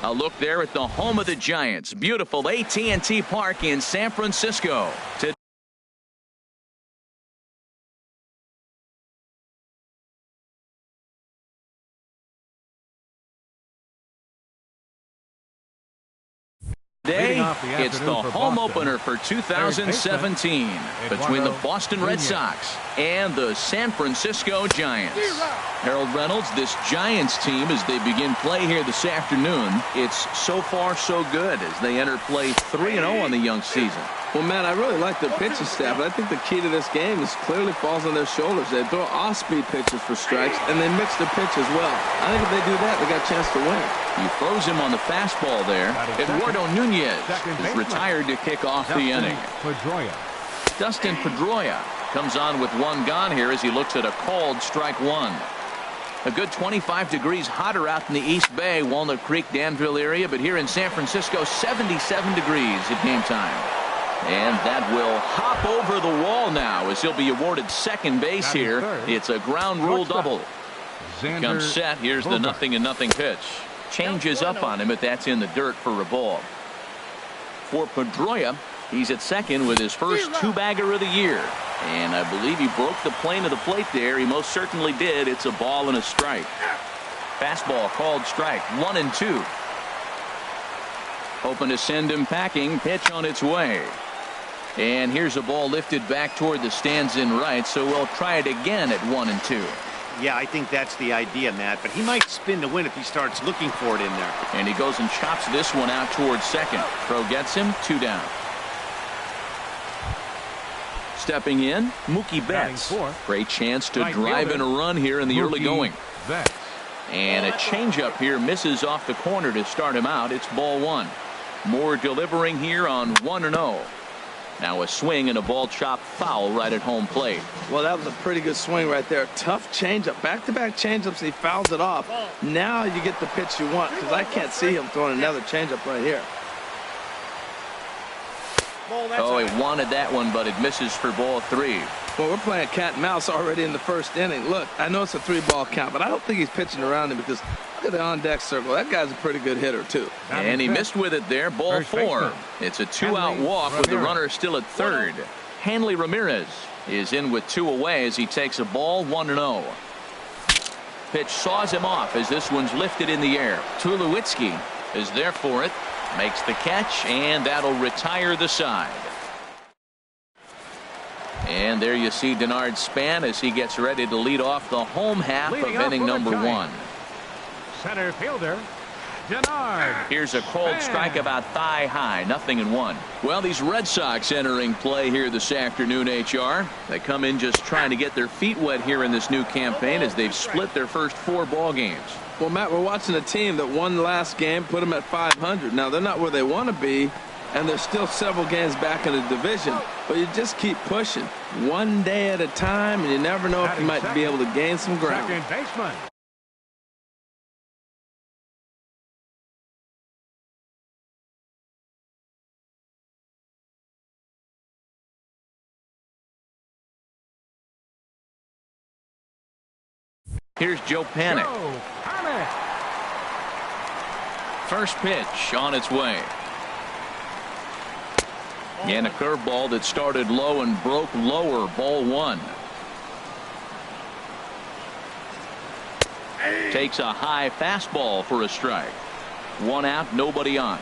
A look there at the home of the Giants. Beautiful AT&T Park in San Francisco. Today, it's the home opener for 2017 between the Boston Red Sox and the San Francisco Giants. Harold Reynolds, this Giants team, as they begin play here this afternoon, it's so far so good as they enter play 3-0 on the young season. Well, man, I really like the pitching staff, but I think the key to this game is clearly falls on their shoulders. They throw off-speed pitches for strikes, and they mix the pitch as well. I think if they do that, they got a chance to win. He throws him on the fastball there. Eduardo Nunez is retired to kick off the inning. Dustin Pedroia comes on with one gone here as he looks at a called strike one. A good 25 degrees hotter out in the East Bay, Walnut Creek, Danville area, but here in San Francisco, 77 degrees at game time. And that will hop over the wall now as he'll be awarded second base here. It's a ground rule double. Comes set. Here's the 0-0 pitch. Changes up on him, but that's in the dirt for a ball. For Pedroia, he's at second with his first two-bagger of the year. And I believe he broke the plane of the plate there. He most certainly did. It's a ball and a strike. Fastball called strike. 1-2. Hoping to send him packing. Pitch on its way. And here's a ball lifted back toward the stands in right, so we'll try it again at 1-2. Yeah, I think that's the idea, Matt, but he might spin to win if he starts looking for it in there. And he goes and chops this one out towards second. Throw gets him, 2 down. Stepping in, Mookie Betts. Great chance to drive in a run here in the early going. And a changeup here misses off the corner to start him out. It's ball one. Moore delivering here on 1-0. Now a swing and a ball chopped foul right at home plate. Well, that was a pretty good swing right there. Tough changeup. Back-to-back changeups. He fouls it off. Now you get the pitch you want, because I can't see him throwing another changeup right here. Oh, he wanted that one, but it misses for ball 3. Well, we're playing cat and mouse already in the first inning. Look, I know it's a 3-ball count, but I don't think he's pitching around him because look at the on-deck circle. That guy's a pretty good hitter, too. And he missed with it there. Ball 4. It's a 2-out walk with the runner still at third. Hanley Ramirez is in with 2 away as he takes a ball 1-0. Pitch saws him off as this one's lifted in the air. Tulowitzki is there for it. Makes the catch, and that'll retire the side. And there you see Denard Span as he gets ready to lead off the home half of inning number 1. Center fielder, Denard. Here's a cold strike about thigh high, 0-1. Well, these Red Sox entering play here this afternoon, HR. They come in just trying to get their feet wet here in this new campaign as they've split their first 4 ball games. Well, Matt, we're watching a team that won the last game, put them at 500. Now, they're not where they want to be, and they're still several games back in the division. But you just keep pushing one day at a time, and you never know if you might be able to gain some ground. Second baseman. Here's Joe Panik. First pitch on its way. And a curveball that started low and broke lower. Ball 1. Takes a high fastball for a strike. 1 out, nobody on.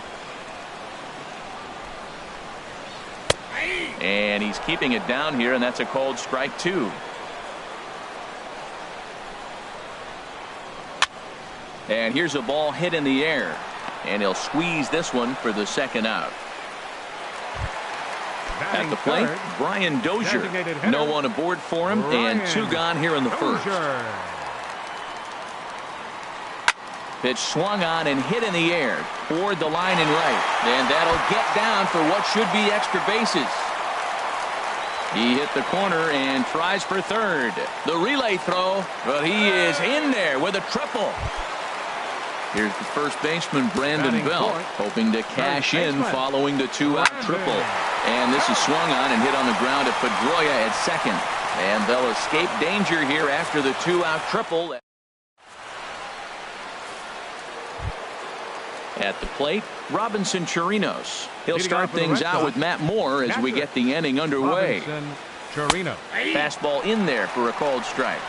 And he's keeping it down here, and that's a called strike 2. And here's a ball hit in the air, and he'll squeeze this one for the second out. At the plate, Brian Dozier. No one aboard for him, and 2 gone here in the first. Pitch swung on and hit in the air toward the line and right, and that'll get down for what should be extra bases. He hit the corner and tries for third. The relay throw, but he is in there with a triple. Here's the first baseman, Brandon Belt, hoping to cash in following the 2-out triple. And this is swung on and hit on the ground at Pedroia at second. And they'll escape danger here after the 2-out triple. At the plate, Robinson Chirinos. He'll Leading start off for the things Red out Sox, with Matt Moore as we catcher, get the inning underway. Robinson Chirinos. Fastball in there for a called strike.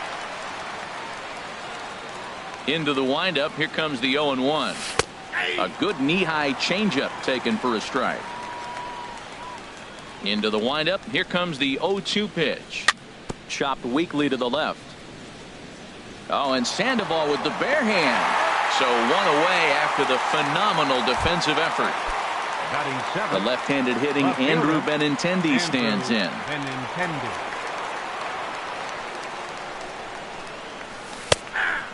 Into the windup. Here comes the 0-1. A good knee-high changeup taken for a strike. Into the windup. Here comes the 0-2 pitch. Chopped weakly to the left. Oh, and Sandoval with the bare hand. So one away after the phenomenal defensive effort. The left-handed hitting Andrew Benintendi stands in.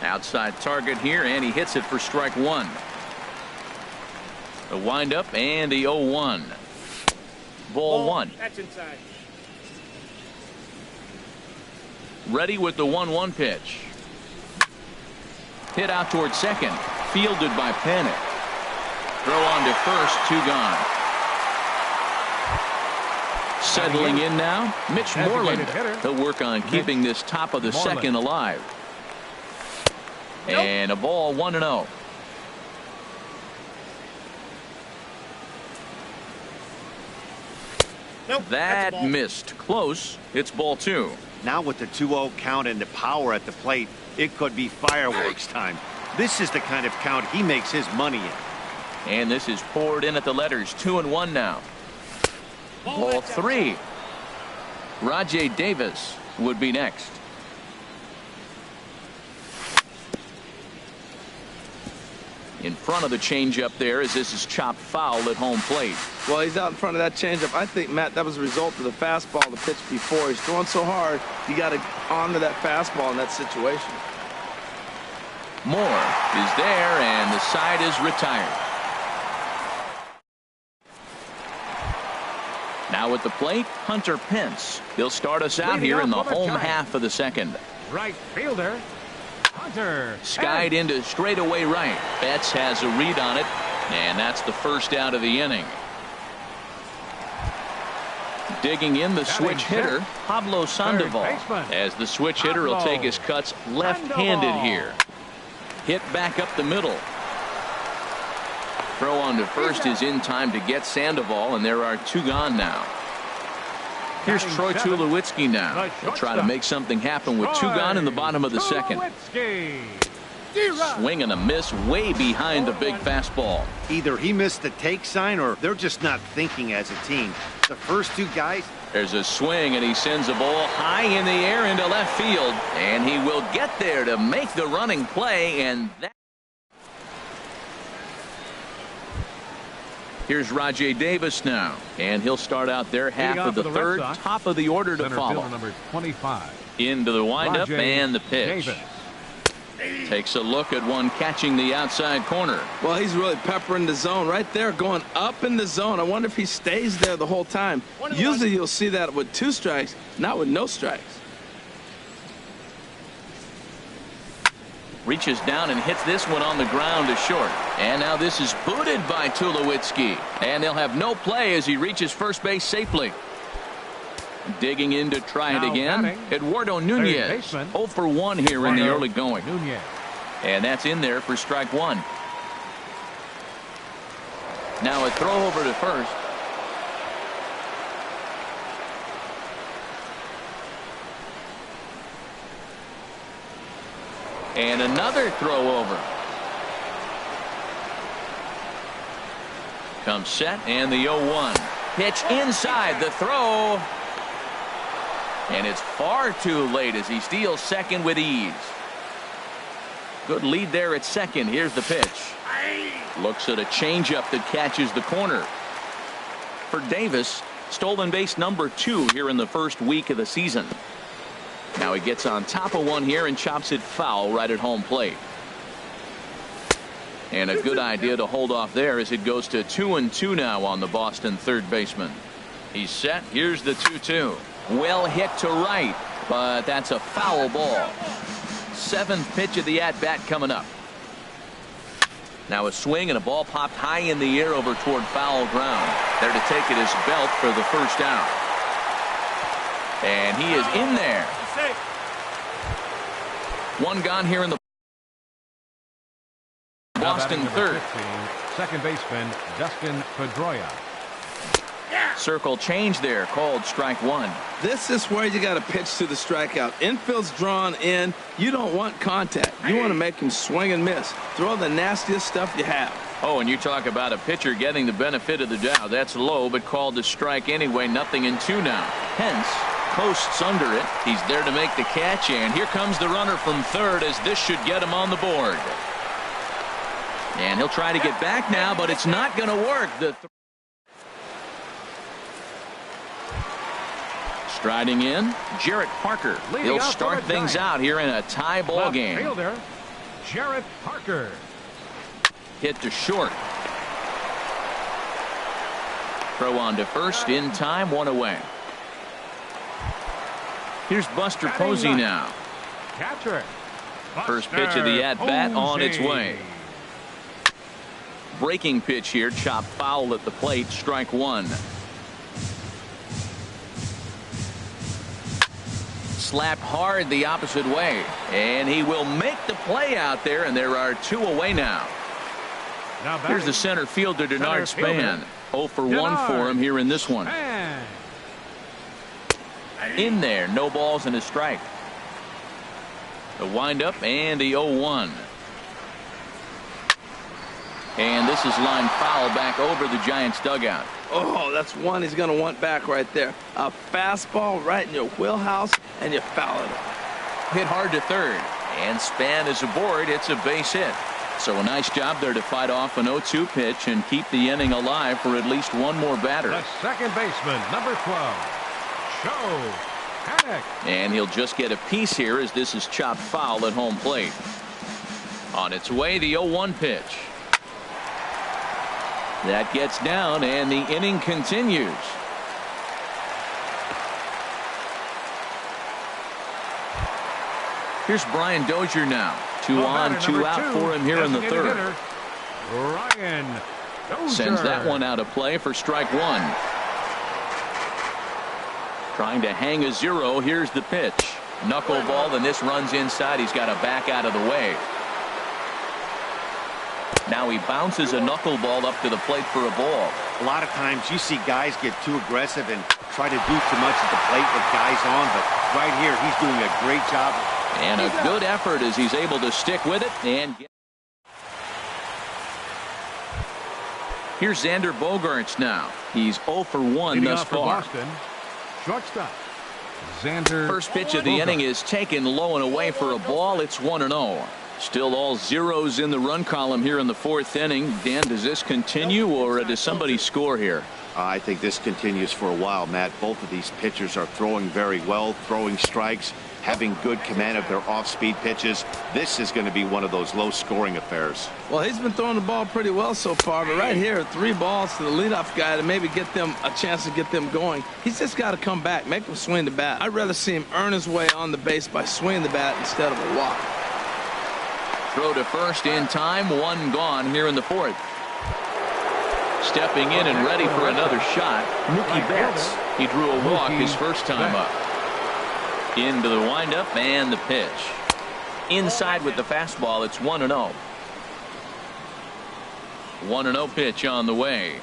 Outside target here, and he hits it for strike one. The windup and the 0-1. Ball one. That's inside. Ready with the 1-1 pitch. Hit out toward second. Fielded by Panic. Throw on to first. 2 gone. Settling in now, Mitch Moreland. He'll work on keeping this top of the second alive. And a ball 1-0. That missed. Close. It's ball 2. Now with the 2-0 count and the power at the plate, it could be fireworks time. This is the kind of count he makes his money in. And this is poured in at the letters. 2-1 now. Ball 3. Rajay Davis would be next. In front of the changeup there as this is chopped foul at home plate. Well, he's out in front of that changeup. I think, Matt, that was a result of the fastball, the pitch before. He's throwing so hard, you got to honor that fastball in that situation. Moore is there, and the side is retired. Now at the plate, Hunter Pence. He'll start us out here in the home half of the second. Right fielder, Hunter. Skied into straightaway right. Betts has a read on it, and that's the first out of the inning. Digging in the switch hitter, Pablo Sandoval. As the switch hitter will take his cuts left-handed here. Hit back up the middle. Throw on to first is in time to get Sandoval, and there are 2 gone now. Here's Troy Tulowitzki now. He'll try to make something happen with 2 gone in the bottom of the second. Swing and a miss way behind the big fastball. Either he missed the take sign or they're just not thinking as a team. The first 2 guys. There's a swing, and he sends a ball high in the air into left field, and he will get there to make the running play, and that. Here's Rajay Davis now, and he'll start out their half of the third, top of the order to follow. Number 25. Into the windup and the pitch. Davis. Takes a look at one catching the outside corner. Well, he's really peppering the zone right there, going up in the zone. I wonder if he stays there the whole time. Usually you'll see that with 2 strikes, not with no strikes. Reaches down and hits this one on the ground to short. And now this is booted by Tulowitzki. And they'll have no play as he reaches first base safely. Digging in to try it again. Eduardo Nunez. 0 for 1 here in the early going. And that's in there for strike 1. Now a throw over to first. And another throw over. Comes set and the 0-1. Pitch inside the throw. And it's far too late as he steals second with ease. Good lead there at second. Here's the pitch. Looks at a changeup that catches the corner. For Davis, stolen base number 2 here in the first week of the season. Now he gets on top of one here and chops it foul right at home plate. And a good idea to hold off there as it goes to 2-2 now on the Boston third baseman. He's set. Here's the 2-2. Well hit to right, but that's a foul ball. 7th pitch of the at-bat coming up. Now a swing and a ball popped high in the air over toward foul ground. There to take it is Belt for the first out. And he is in there. 1 gone here in the Boston third. second baseman, Dustin Pedroia. Circle change there, called strike one. This is where you got to pitch to the strikeout. Infield's drawn in. You don't want contact. You want to make him swing and miss. Throw the nastiest stuff you have. Oh, and you talk about a pitcher getting the benefit of the doubt. That's low, but called to strike anyway. 0-2 now. Hence, posts under it. He's there to make the catch, and here comes the runner from third as this should get him on the board. And he'll try to get back now, but it's not going to work. Striding in, Jarrett Parker. He'll start things out here in a tie ball game. Fielder, Jarrett Parker. Hit to short. Throw on to first in time, one away. Here's Buster Posey now. Catcher. First pitch of the at-bat on its way. Breaking pitch here, chop foul at the plate, strike one. Slapped hard the opposite way, and he will make the play out there, and there are two away now. Here's the center fielder, Denard Span. 0 for 1 for him here in this one. In there, no balls and a strike. The windup and the 0-1. And this is line foul back over the Giants dugout. Oh, that's one he's going to want back right there. A fastball right in your wheelhouse, and you foul it. Hit hard to third, and Span is aboard. It's a base hit. So a nice job there to fight off an 0-2 pitch and keep the inning alive for at least one more batter. The second baseman, number 12, Joe Panic. And he'll just get a piece here as this is chopped foul at home plate. On its way, the 0-1 pitch. That gets down, and the inning continues. Here's Brian Dozier now. 2 on, 2 out for him here in the third. Brian Dozier sends that one out of play for strike one. Trying to hang a 0. Here's the pitch. Knuckleball, and this runs inside. He's got to back out of the way. Now he bounces a knuckleball up to the plate for a ball. A lot of times you see guys get too aggressive and try to do too much at the plate with guys on, but right here he's doing a great job. And a good effort as he's able to stick with it and get. Here's Xander Bogaerts now. He's 0 for 1 thus far. Boston, shortstop Xander. First pitch of the inning is taken low and away for a ball. It's 1-0. Still all zeros in the run column here in the fourth inning. Dan, does this continue, or does somebody score here? I think this continues for a while, Matt. Both of these pitchers are throwing very well, throwing strikes, having good command of their off-speed pitches. This is going to be one of those low-scoring affairs. Well, he's been throwing the ball pretty well so far, but right here, 3 balls to the leadoff guy to maybe get them a chance to get them going. He's just got to come back, make them swing the bat. I'd rather see him earn his way on the base by swinging the bat instead of a walk. Throw to first in time, 1 gone here in the fourth. Stepping in and ready for another shot, Mookie Betts. He drew a walk his first time up. Into the windup and the pitch. Inside with the fastball, it's 1-0. 1-0 pitch on the way.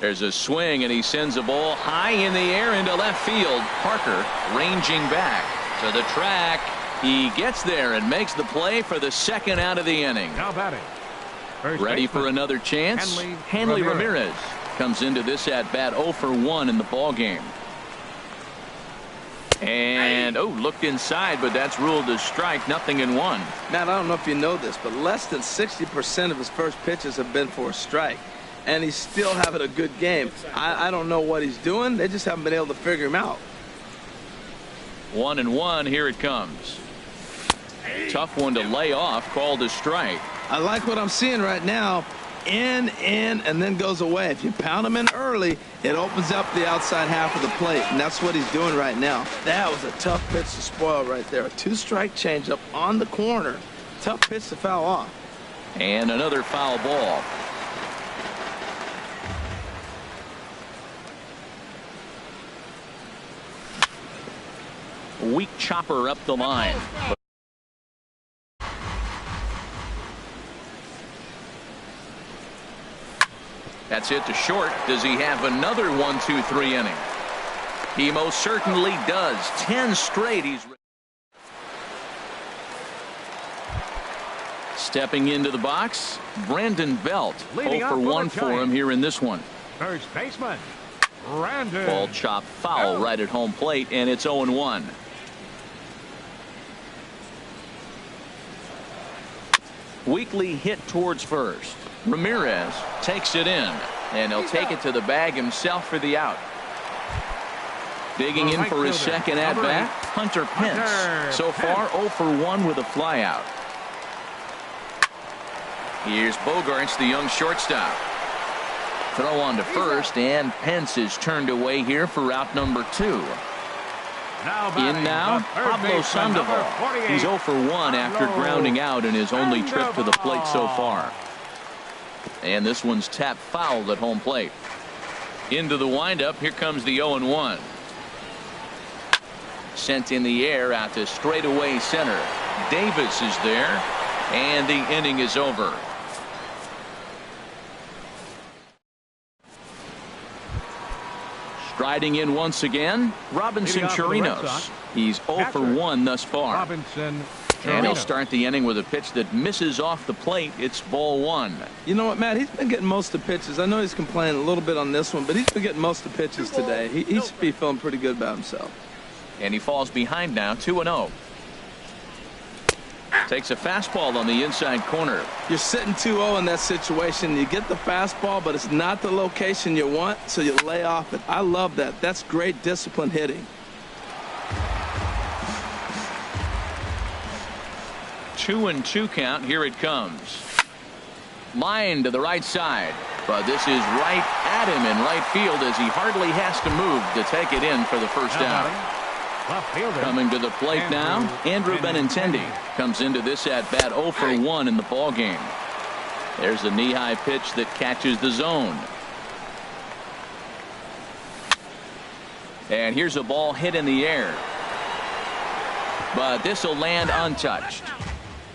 There's a swing, and he sends a ball high in the air into left field. Parker ranging back to the track. He gets there and makes the play for the second out of the inning. Now batting. Ready for another chance. Hanley Ramirez comes into this at bat 0 for 1 in the ball game. And looked inside, but that's ruled a strike. 0-1. Matt, I don't know if you know this, but less than 60% of his first pitches have been for a strike, and he's still having a good game. I don't know what he's doing. They just haven't been able to figure him out. 1-1. Here it comes. Tough one to lay off, called a strike. I like what I'm seeing right now. In, and then goes away. If you pound him in early, it opens up the outside half of the plate, and that's what he's doing right now. That was a tough pitch to spoil right there. A 2-strike changeup on the corner. Tough pitch to foul off. And another foul ball. Weak chopper up the line. That's hit to short. Does he have another 1-2-3 inning? He most certainly does. 10 straight. He's stepping into the box. Brandon Belt. 0 for 1 for him here in this one. First baseman, Brandon. Ball chopped foul right at home plate, and it's 0-1. Weekly hit towards first. Ramirez takes it in, and he'll take it to the bag himself for the out. Digging in for his second at bat, Hunter Pence. So far 0 for 1 with a flyout. Here's Bogarts, the young shortstop. Throw on to first, and Pence is turned away here for out number 2. In now, Pablo Sandoval. He's 0 for 1 after grounding out in his only trip to the plate so far. And this one's tapped foul at home plate. Into the windup, here comes the 0-1. Sent in the air out to straightaway center. Davis is there, and the inning is over. Striding in once again, Robinson Chirinos. He's 0 for 1 thus far. And he'll start the inning with a pitch that misses off the plate. It's ball 1. You know what, Matt? He's been getting most of the pitches. I know he's complaining a little bit on this one, but he's been getting most of the pitches today. He should be feeling pretty good about himself. And he falls behind now, 2-0. Takes a fastball on the inside corner. You're sitting 2-0 in that situation. You get the fastball, but it's not the location you want, so you lay off it. I love that. That's great disciplined hitting. 2-2 count. Here it comes. Line to the right side, but this is right at him in right field as he hardly has to move to take it in for the first out. Coming to the plate now, Andrew Benintendi comes into this at bat 0 for 1 in the ball game. There's a knee-high pitch that catches the zone. And here's a ball hit in the air, but this will land untouched.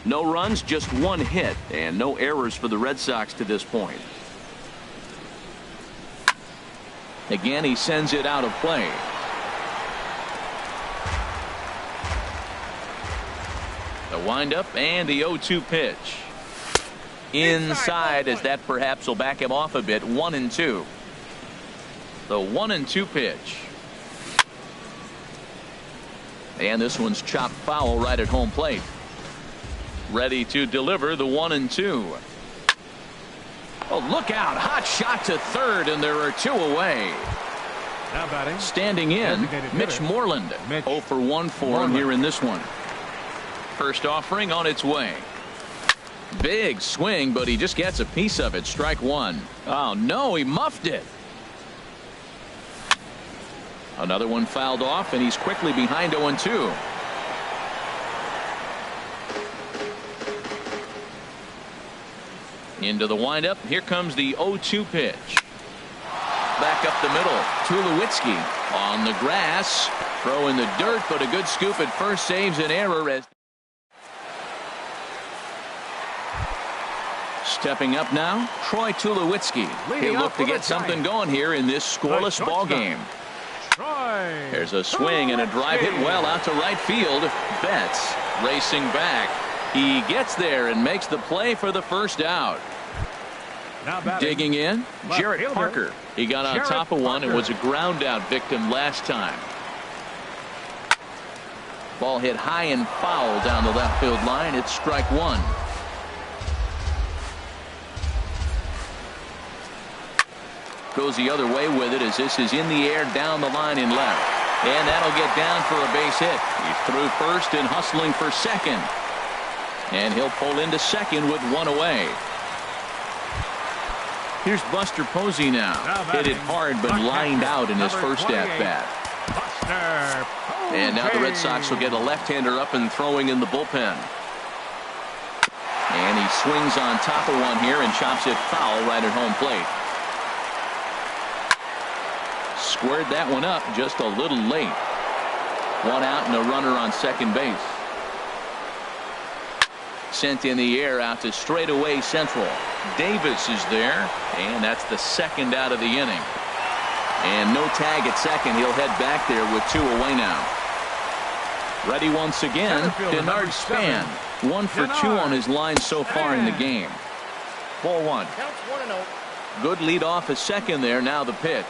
No runs, just 1 hit, and no errors for the Red Sox to this point. Again, he sends it out of play. The windup and the 0-2 pitch. Inside, as that perhaps will back him off a bit. 1-2. The 1-2 pitch. And this one's chopped foul right at home plate. Ready to deliver the 1-2. Oh, look out. Hot shot to third, and there are 2 away. Now batting. Standing in, Mitch Moreland. 0 for 1 for him here in this one. First offering on its way. Big swing, but he just gets a piece of it. Strike 1. Oh, no, he muffed it. Another one fouled off, and he's quickly behind 0-2. Into the windup. Here comes the 0-2 pitch. Back up the middle. Tulowitzki on the grass. Throw in the dirt, but a good scoop at first saves an error as stepping up now, Troy Tulowitzki. He'll look to get something going here in this scoreless ball game. There's a swing and a drive hit well out to right field. Betts racing back. He gets there and makes the play for the first out. Digging in, Jarrett Parker. He got on top of one and was a ground out victim last time. Ball hit high and foul down the left field line. It's strike 1. Goes the other way with it as this is in the air down the line in left. And that'll get down for a base hit. He's through first and hustling for second. And he'll pull into second with 1 away. Here's Buster Posey now. Hit it hard but lined out in his first at-bat. And now the Red Sox will get a left-hander up and throwing in the bullpen. And he swings on top of one here and chops it foul right at home plate. Squared that one up just a little late. 1 out and a runner on second base. sent in the air out to straightaway central. Davis is there, and that's the second out of the inning. And no tag at second. He'll head back there with 2 away now. Ready once again, Denard Span. 1 for 2 on his line so far in the game. Ball 1. Good lead off a second there. Now the pitch.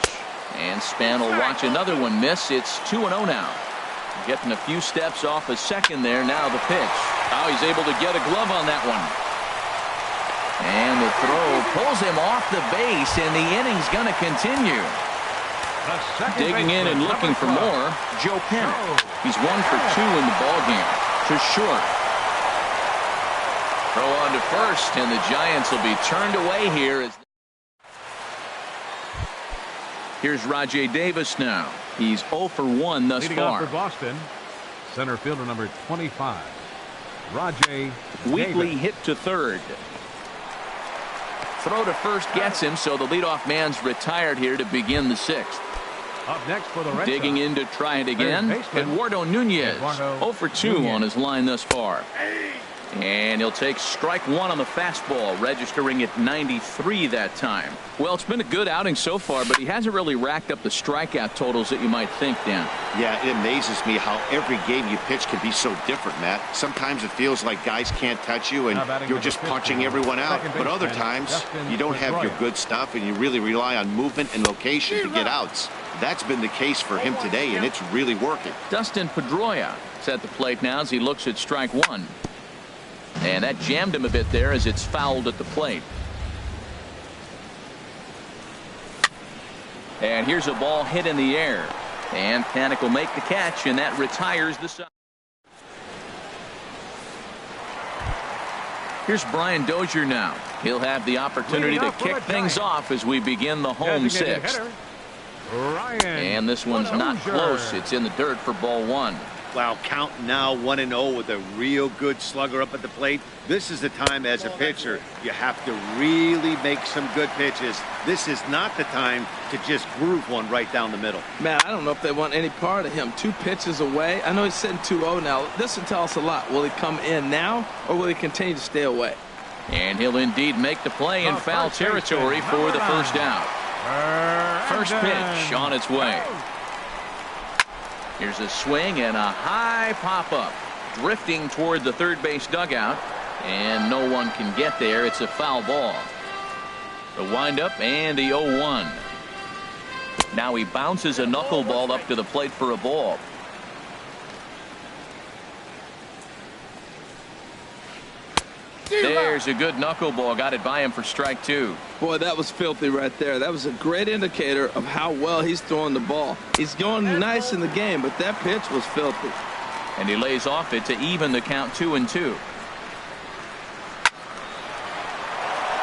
And Span will watch another one miss. It's 2-0 now. Getting a few steps off a second there. Now the pitch. Oh, he's able to get a glove on that one. And the throw pulls him off the base, and the inning's going to continue. Digging in and looking for more, Joe Panic. He's 1 for 2 in the ballgame. To short. Throw on to first, and the Giants will be turned away here. Here's Rajay Davis now. He's 0 for 1 thus Leading far. off for Boston, center fielder number 25, Rajay Weekly Davis. hit to third. Throw to first gets him, so the leadoff man's retired here to begin the 6th. Up next for the Red Digging Sox, in to try it again, Eduardo Nunez. 0 for 2 on his line thus far. And he'll take strike 1 on the fastball, registering at 93 that time. Well, it's been a good outing so far, but he hasn't really racked up the strikeout totals that you might think, Dan. Yeah, it amazes me how every game you pitch can be so different, Matt. Sometimes it feels like guys can't touch you and you're just punching everyone out. But other times you don't have your good stuff and you really rely on movement and location to get outs. That's been the case for him today, and it's really working. Dustin Pedroia is at the plate now as he looks at strike 1. And that jammed him a bit there as it's fouled at the plate. And here's a ball hit in the air. And Panic will make the catch, and that retires the side. Here's Brian Dozier now. He'll have the opportunity to kick things off as we begin the home 6th. And this one's not close. It's in the dirt for ball 1. Wow, counting now 1-0 with a real good slugger up at the plate. This is the time as a pitcher you have to really make some good pitches. This is not the time to just groove one right down the middle. Man, I don't know if they want any part of him. 2 pitches away. I know he's sitting 2-0 now. This will tell us a lot. Will he come in now, or will he continue to stay away? And he'll indeed make the play in foul territory for the first out. First pitch on its way. Here's a swing and a high pop-up. Drifting toward the third base dugout. And no one can get there. It's a foul ball. The windup and the 0-1. Now he bounces a knuckleball up to the plate for a ball. There's a good knuckleball. Got it by him for strike 2. Boy, that was filthy right there. That was a great indicator of how well he's throwing the ball. He's going nice in the game, but that pitch was filthy. And he lays off it to even the count 2-2.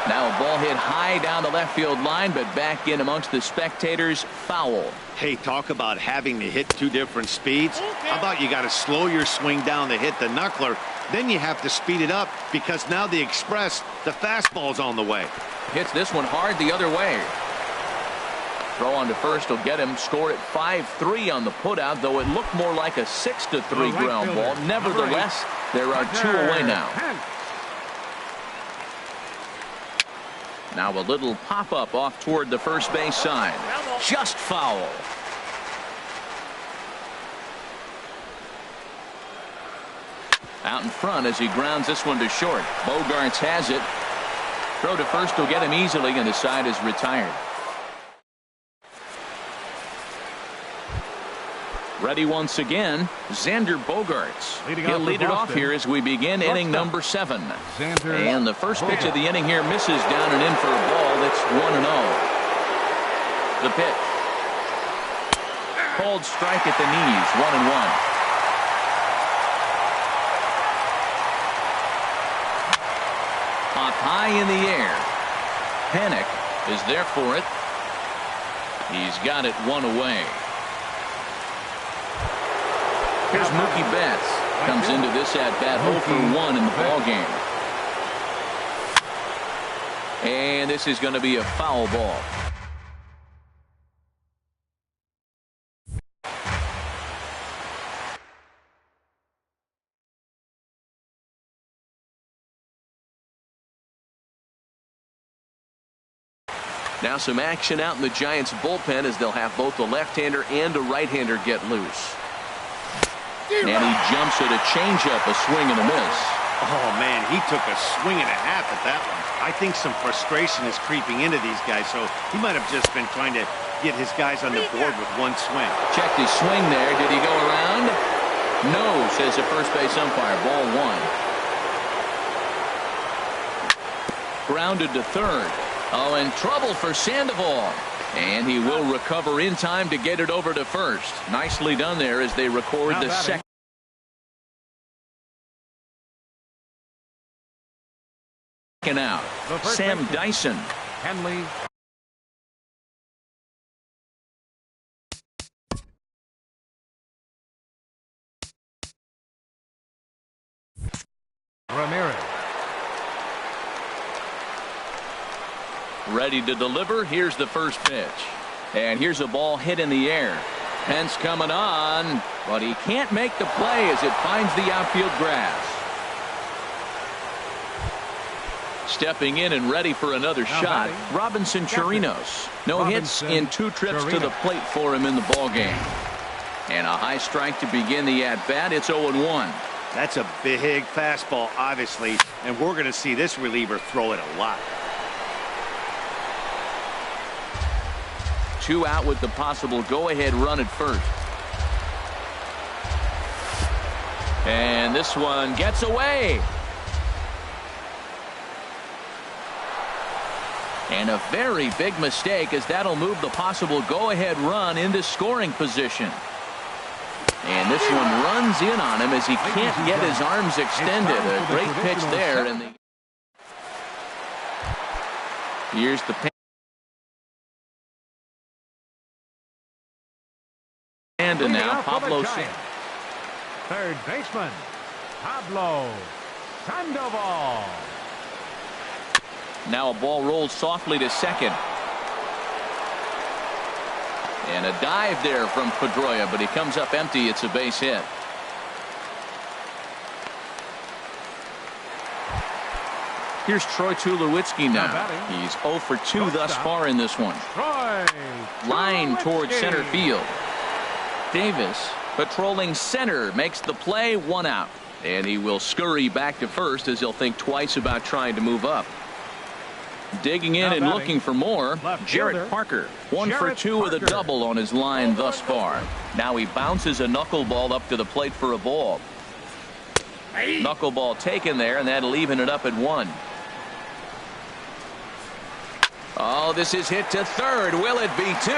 Now a ball hit high down the left field line, but back in amongst the spectators. Foul. Hey, talk about having to hit 2 different speeds. How about you got to slow your swing down to hit the knuckler, then you have to speed it up because now the express, the fastball's on the way. Hits this one hard the other way. Throw on to first will get him. Score at 5-3 on the putout, though it looked more like a 6-3 ground ball. Nevertheless, there are 2 away now. Now a little pop-up off toward the first base side. Just foul. Out in front as he grounds this one to short. Bogarts has it. Throw to first will get him easily, and the side is retired. Ready once again, Xander Bogarts. He'll lead it off here as we begin inning number 7. And the first pitch of the inning here misses down and in for a ball. That's 1-0. The pitch. Called strike at the knees, 1-1. Up high in the air. Panic is there for it. He's got it 1 away. Here's Mookie Betts. Comes into this at-bat 0 for 1 in the ballgame. And this is going to be a foul ball. Now some action out in the Giants bullpen as they'll have both a left-hander and a right-hander get loose. And he jumps at a changeup, a swing and a miss. Oh, man, he took a swing and a half at that one. I think some frustration is creeping into these guys, so he might have just been trying to get his guys on the board with one swing. Checked his swing there. Did he go around? No, says the first base umpire. Ball one. Grounded to third. Oh, and trouble for Sandoval. And he will recover in time to get it over to first. Nicely done there as they record the second. Out. Sam Dyson. Henley. Ramirez. Ready to deliver. Here's the first pitch. And here's a ball hit in the air. Pence coming on, but he can't make the play as it finds the outfield grass. Stepping in and ready for another shot, Robinson Chirinos. No hits in 2 trips to the plate for him in the ballgame. And a high strike to begin the at-bat. It's 0-1. That's a big fastball, obviously, and we're going to see this reliever throw it a lot. 2 out with the possible go-ahead run at first. And this one gets away. And a very big mistake, as that'll move the possible go-ahead run into scoring position. And this one runs in on him as he can't get his arms extended. A great pitch there. And here's the and now Pablo. Third baseman Pablo Sandoval. Now a ball rolls softly to second. And a dive there from Pedroia, but he comes up empty. It's a base hit. Here's Troy Tulowitzki now. He's 0 for 2 thus far in this one. Line towards center field. Davis patrolling center makes the play, 1 out. And he will scurry back to first as he'll think twice about trying to move up. Digging in and looking for more, Jarrett Parker. 1 for 2 with a double on his line thus far. Now he bounces a knuckleball up to the plate for a ball. Knuckleball taken there, and that'll even it up at 1. Oh, this is hit to third. Will it be 2?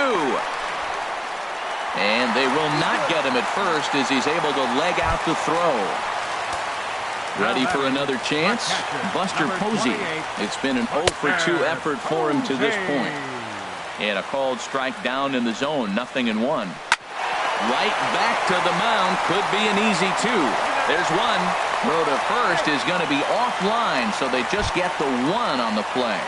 And they will not get him at first as he's able to leg out the throw. Ready for another chance? Buster Posey. It's been an 0 for 2 effort for him to this point. And a called strike down in the zone. 0-1. Right back to the mound. Could be an easy 2. There's 1. Throw to first is going to be offline, so they just get the 1 on the play.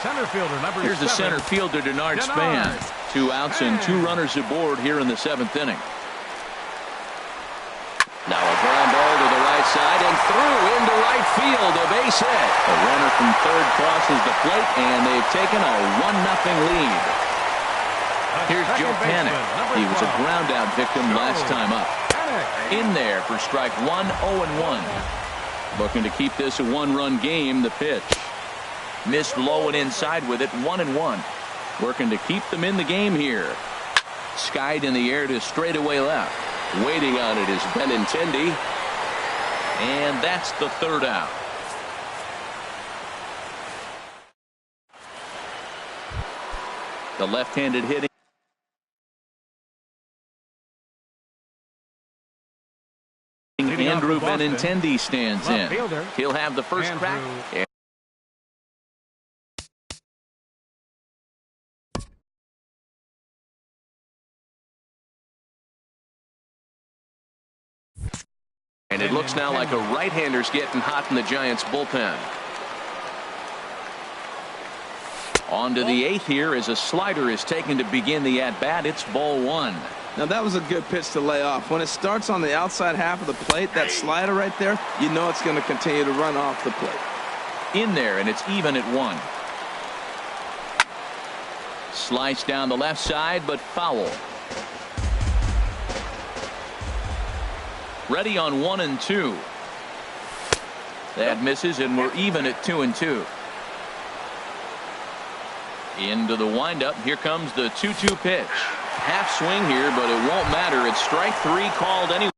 Center fielder number Here's the center fielder, Denard Span. 2 outs and 2 runners aboard here in the 7th inning. Now a ground ball to the right side and through into right field. A base hit. A runner from third crosses the plate, and they've taken a 1-0 lead. Here's Joe Panik. He was a ground out victim last time up. In there for strike 1, 0-1. Looking to keep this a 1-run game. The pitch. Missed low and inside with it. 1-1. Working to keep them in the game here. Skied in the air to straightaway left. Waiting on it is Benintendi. And that's the 3rd out. The left-handed hitting. Andrew Benintendi stands in. He'll have the first crack. And it looks now like a right-hander's getting hot in the Giants bullpen. On to the 8th here as a slider is taken to begin the at-bat. It's ball 1. Now that was a good pitch to lay off. When it starts on the outside half of the plate, that slider right there, you know it's going to continue to run off the plate. In there, and it's even at 1. Slice down the left side, but foul. Ready on 1-2. That misses, and we're even at 2-2. Into the windup. Here comes the 2-2 pitch. Half swing here, but it won't matter. It's strike 3 called anyway.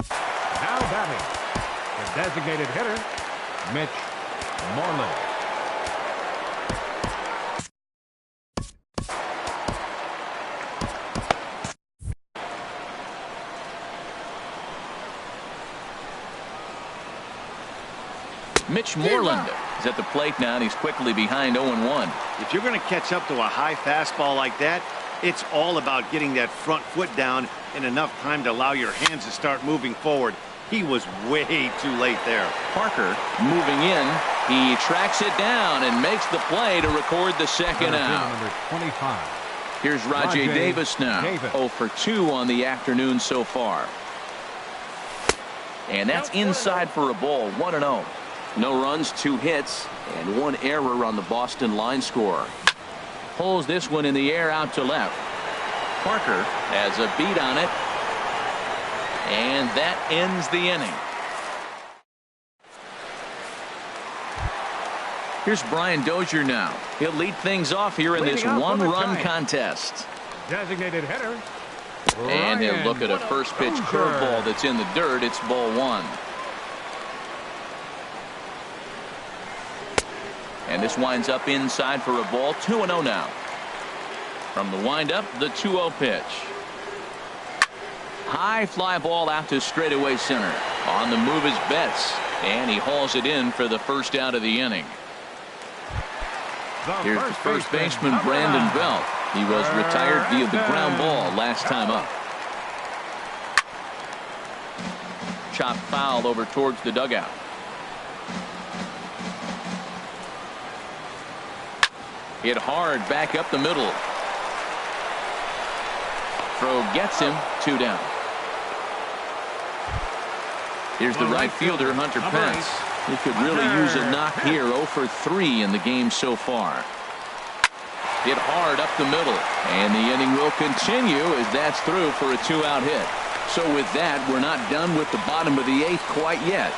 Now batting, the designated hitter, Mitch Moreland. Mitch Moreland is at the plate now, and he's quickly behind 0-1. If you're going to catch up to a high fastball like that, it's all about getting that front foot down in enough time to allow your hands to start moving forward. He was way too late there. Parker moving in. He tracks it down and makes the play to record the second out. Number 25. Here's Rajay Davis now. 0 for 2 on the afternoon so far. And that's inside for a ball. 1-0. No runs, 2 hits, and 1 error on the Boston line score. Pulls this one in the air out to left. Parker has a beat on it, and that ends the inning. Here's Brian Dozier now. He'll lead things off here in this one-run contest. Designated hitter. And he'll look at a first pitch curveball that's in the dirt. It's ball 1. And this winds up inside for a ball. 2-0 now. From the windup, the 2-0 pitch. High fly ball out to straightaway center. On the move is Betts, and he hauls it in for the first out of the inning. Here's the first baseman, Brandon Belt. He was retired via the ground ball last time up. Chopped foul over towards the dugout. Hit hard back up the middle. Throw gets him. 2 down. Here's the right fielder, Hunter Pence. He could really use a knock here. 0 for 3 in the game so far. Hit hard up the middle, and the inning will continue as that's through for a 2-out hit. So with that, we're not done with the bottom of the 8th quite yet.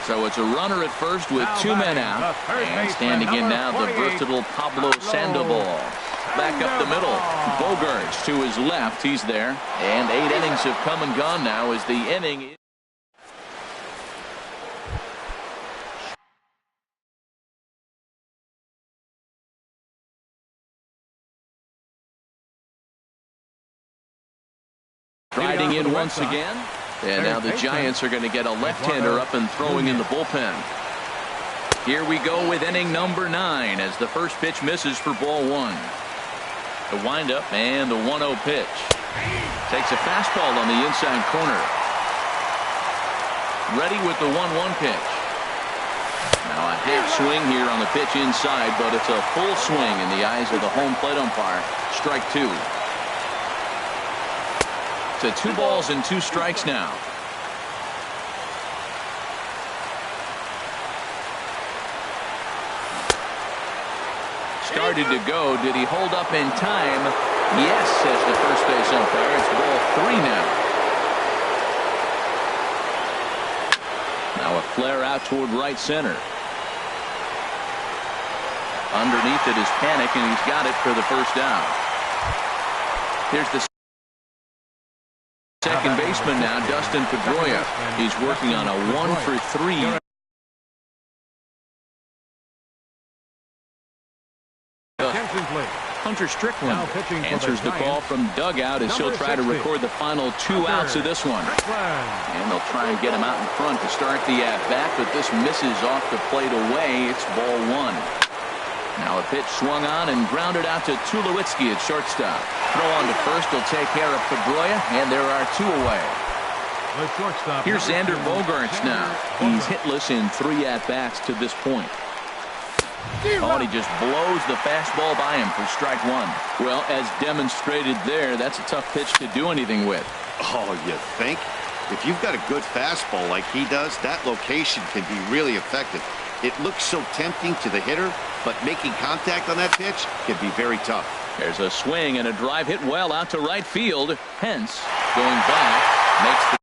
So it's a runner at first with 2 men out, and standing in now the versatile Pablo Sandoval. Back up the middle. Bogarts to his left. He's there. And 8 innings have come and gone now as the inning. Riding in once again. And now the Giants are going to get a left-hander up and throwing in the bullpen. Here we go with inning number 9 as the first pitch misses for ball 1. The windup and the 1-0 pitch. Takes a fastball on the inside corner. Ready with the 1-1 pitch. Now a half swing here on the pitch inside, but it's a full swing in the eyes of the home plate umpire. Strike 2. To 2 balls and 2 strikes now. Started to go. Did he hold up in time? Yes, says the first base umpire. It's ball 3 now. Now a flare out toward right center. Underneath it is Panic, and he's got it for the first down. Here's the second baseman now, Dustin Pedroia. He's working on a 1 for 3. Hunter Strickland answers the call from dugout as he'll try to record the final 2 outs of this one. And they'll try and get him out in front to start the at-bat, but this misses off the plate away. It's ball 1. Now a pitch swung on and grounded out to Tulowitzki at shortstop. Throw on to first will take care of Pedroia, and there are 2 away. Here's Xander Bogaerts now. He's hitless in 3 at-bats to this point. Oh, and he just blows the fastball by him for strike 1. Well, as demonstrated there, that's a tough pitch to do anything with. Oh, you think? If you've got a good fastball like he does, that location can be really effective. It looks so tempting to the hitter, but making contact on that pitch can be very tough. There's a swing and a drive hit well out to right field. Hence, going back, makes the